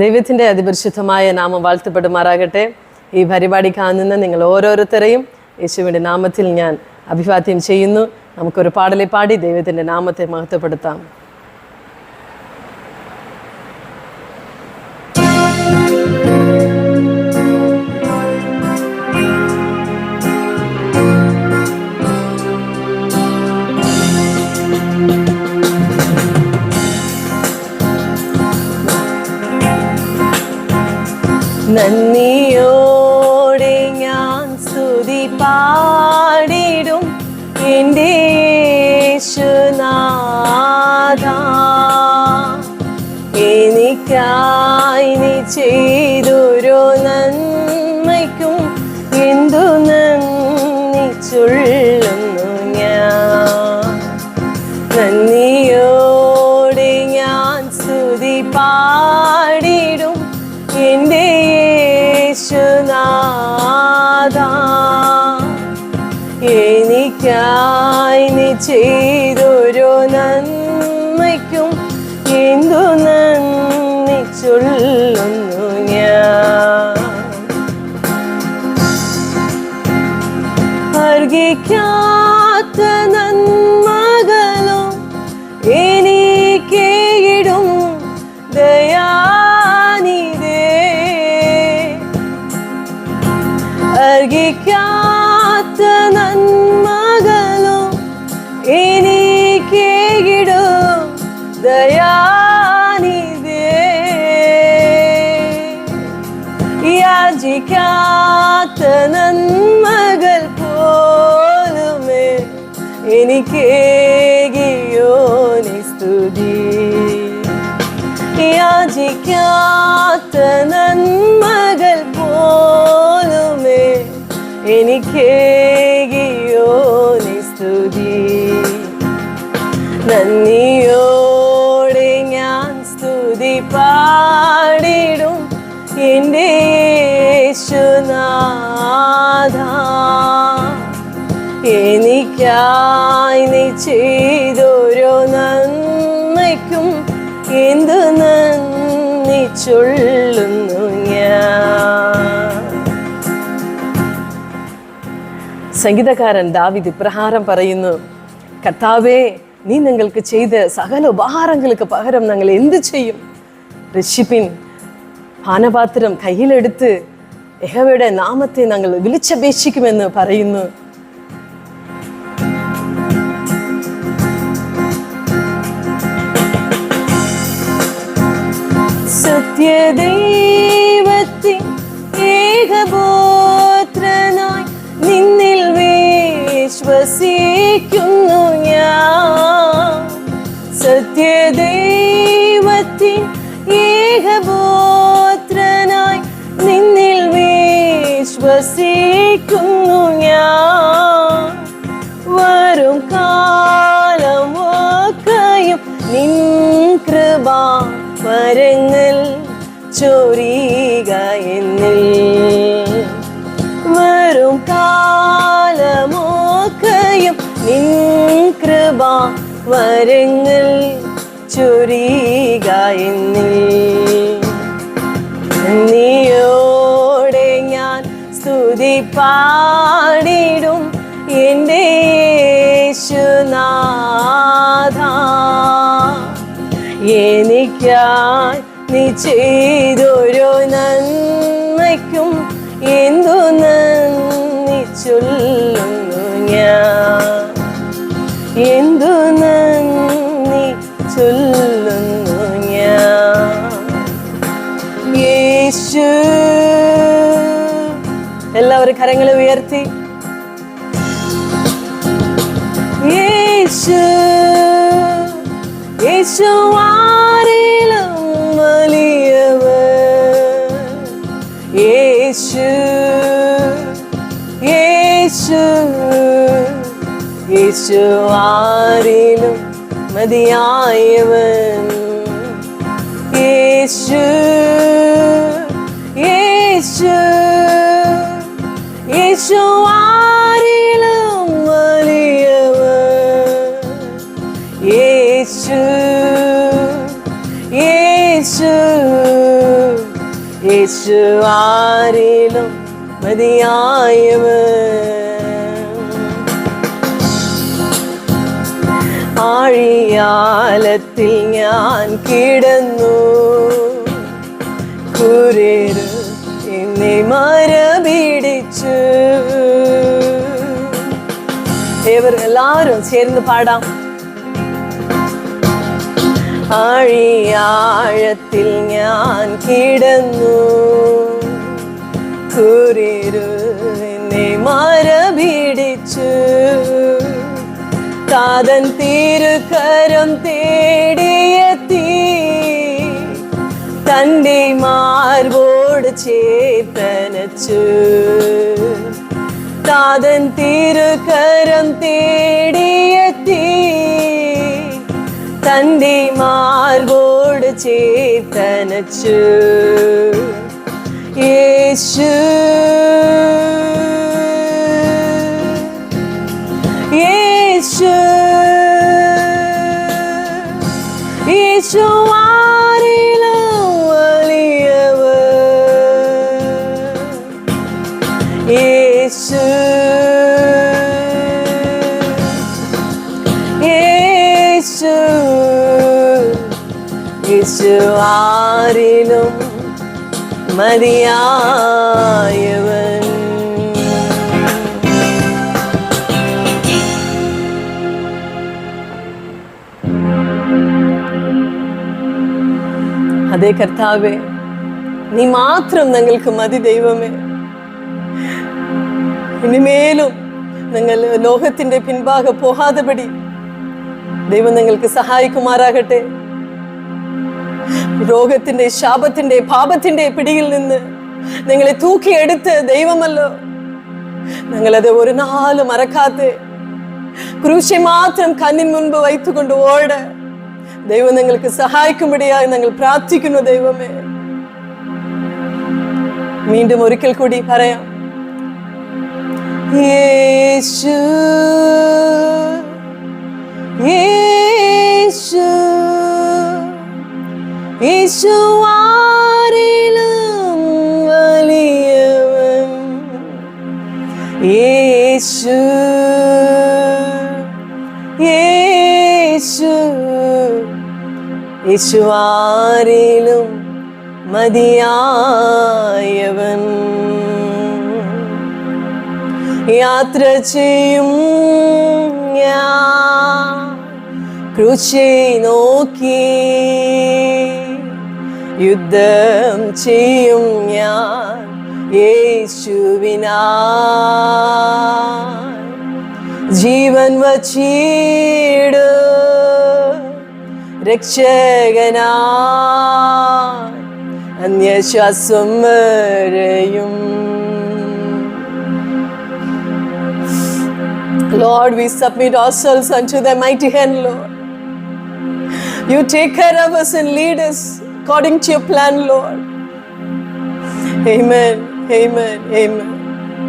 ദൈവത്തിൻ്റെ അതിപരിശുദ്ധമായ നാമം വാഴ്ത്തപ്പെടുമാറാകട്ടെ. ഈ പരിപാടി കാണുന്ന നിങ്ങൾ ഓരോരുത്തരെയും യേശുവിൻ്റെ നാമത്തിൽ ഞാൻ അഭിവാദ്യം ചെയ്യുന്നു. നമുക്കൊരു പാടലെ പാടി ദൈവത്തിൻ്റെ നാമത്തെ മഹത്വപ്പെടുത്താം. നന്ദിയോടെ ഞാൻ സ്തുതി പാടിടും എൻ്റെ യേശുനാഥാ. എനിക്കായി നീ ചെയ്തൊരു നന്മയ്ക്കും എന്തു നന്ദി ചൊല്ലുന്നു ഞാൻ. നന്ദിയോടെ ഞാൻ സ്തുതി പാടിടും എൻ്റെ യേശുനാഥാ. എനിക്കായി നീ ചെയ്തൊരു നന്മയ്ക്കും എന്തു നന്ദി ചൊല്ലുന്നു ഞാൻ. അർഹിക്കാത്ത നന്മകളും എനിക്കേകിടും ദയാനിധേ. അർഹിക്കാത്ത നന്മകളും എനിക്കേകിടും ദയാനിധേ. യാചിക്കാത്ത നന്മകൾ പോലുമേ എനിക്കേകിയോ നീ സ്തുതി. യാചിക്കാത്ത നന്മകൾ പോലുമേ എനിക്കേകിയോ നീ സ്തുതി. നന്ദിയോടെ ഞാൻ സ്തുതി പാടിടും എൻ്റെ യേശുനാഥാ. എനിക്കായി നീ ചെയ്തൊരു നന്മയ്ക്കും എന്തു നന്ദി ചൊല്ലുന്നു ഞാൻ. സംഗീതകാരൻ ദാവീദ് ഇപ്രകാരം പറയുന്നു: കർത്താവേ, നീ ഞങ്ങൾക്ക് ചെയ്ത സകല ഉപഹാരങ്ങൾക്ക് പകരം ഞങ്ങൾ എന്ത് ചെയ്യും? രക്ഷിപ്പിൻ. പാനപാത്രം കയ്യിലെടുത്ത് യഹോവയുടെ നാമത്തെ ഞങ്ങൾ വിളിച്ചപേക്ഷിക്കുമെന്ന് പറയുന്നു. സത്യദൈവത്തിൻ ഏകപുത്രനായി നിന്നിൽ വിശ്വസിക്കുന്നു ഞാൻ. സത്യദൈവത്തിൻ ഏകപുത്രനായി നിന്നിൽ വിശ്വസിക്കുന്നു ഞാൻ. വരും കാലമൊക്കെയും നിൻ കൃപാ വരങ്ങൾ ചൊരിക എന്നിൽ. വരും കാലമൊക്കെയും നിൻ കൃപാ വരങ്ങൾ ചൊരിക എന്നിൽ. നന്ദിയോടെ ഞാൻ സ്തുതി പാടിടും എൻ്റെ യേശുനാഥാ. എനിക്കായി നീ ചെയ്തൊരു നന്മയ്ക്കും എന്തു നന്ദി ചൊല്ലുന്നു ഞാൻ. എന്തു നന്ദി ചൊല്ലുന്നു ഞാൻ. യേശു. എല്ലാവരും കരങ്ങളെ ഉയർത്തി. യേശു, യേശു ആരിലും വലിയവൻ. യേശു, യേശു, യേശു ആരിലും മതിയായവൻ. യേശു, യേശു, യേശു ആരിലും വലിയവൻ. യേശു, യേശു, യേശു ആരിലും മതിയായവൻ. ആഴിയാലത്തിൽ ഞാൻ കിടന്നു, കുരേറ് എന്നെ മരപിടിച്ചു. എല്ലാവരും ചേർന്ന് പാടാം. ആഴിയാഴത്തിൽ ഞാൻ കിടന്നു, കുരേറ് എന്നെ മരപിടിച്ചു. താതൻ തിരുകരം തേടിയെത്തി, തന്റെ മാർവോട് ചേർത്തനച്ചു. താതൻ തിരുകരം തേടിയെത്തി, തന്റെ മാർവോട് ചേർത്തനച്ചു. യേശു യേശു യേശു ആരിലും വലിയവൻ. യേശു യേശു യേശു ആരിലും മതിയായവൻ. അതേ കർത്താവേ, നീ മാത്രം ഞങ്ങൾക്ക് മതി ദൈവമേ. ഇനിമേലും നിങ്ങൾ ലോകത്തിന്റെ പിൻഭാഗം പോകാതെപടി ദൈവം നിങ്ങൾക്ക് സഹായിക്കുമാറാകട്ടെ. രോഗത്തിന്റെ, ശാപത്തിന്റെ, പാപത്തിന്റെ പിടിയിൽ നിന്ന് നിങ്ങളെ തൂക്കിയെടുത്ത് ദൈവമല്ലോ, ഞങ്ങളത് ഒരു നാളും മറക്കാതെ ക്രൂശെ മാത്രം കണ്ണിൻ മുൻപ് വൈത്തുകൊണ്ട് ഓട ദൈവം നിങ്ങൾക്ക് സഹായിക്കുമ്പടിയായി ഞങ്ങൾ പ്രാർത്ഥിക്കുന്നു ദൈവമേ. വീണ്ടും ഒരിക്കൽ കൂടി പറയാം. യേശു യേശു യേശു ആരിലും വലിയവൻ. യേശു യേശു യേശു ആരിലും മതിയായവൻ. യാത്ര ചെയ്യും ഞാൻ ക്രൂശെ നോക്കി, യുദ്ധം ചെയ്യും ഞാൻ യേശുവിനായി. ജീവൻ വച്ചിട രക്ഷകനായി അന്യശ്വാസം വരെയും. Lord, we submit ourselves unto thy mighty hand, Lord. You take care of us and lead us according to your plan, Lord. Amen, amen, amen.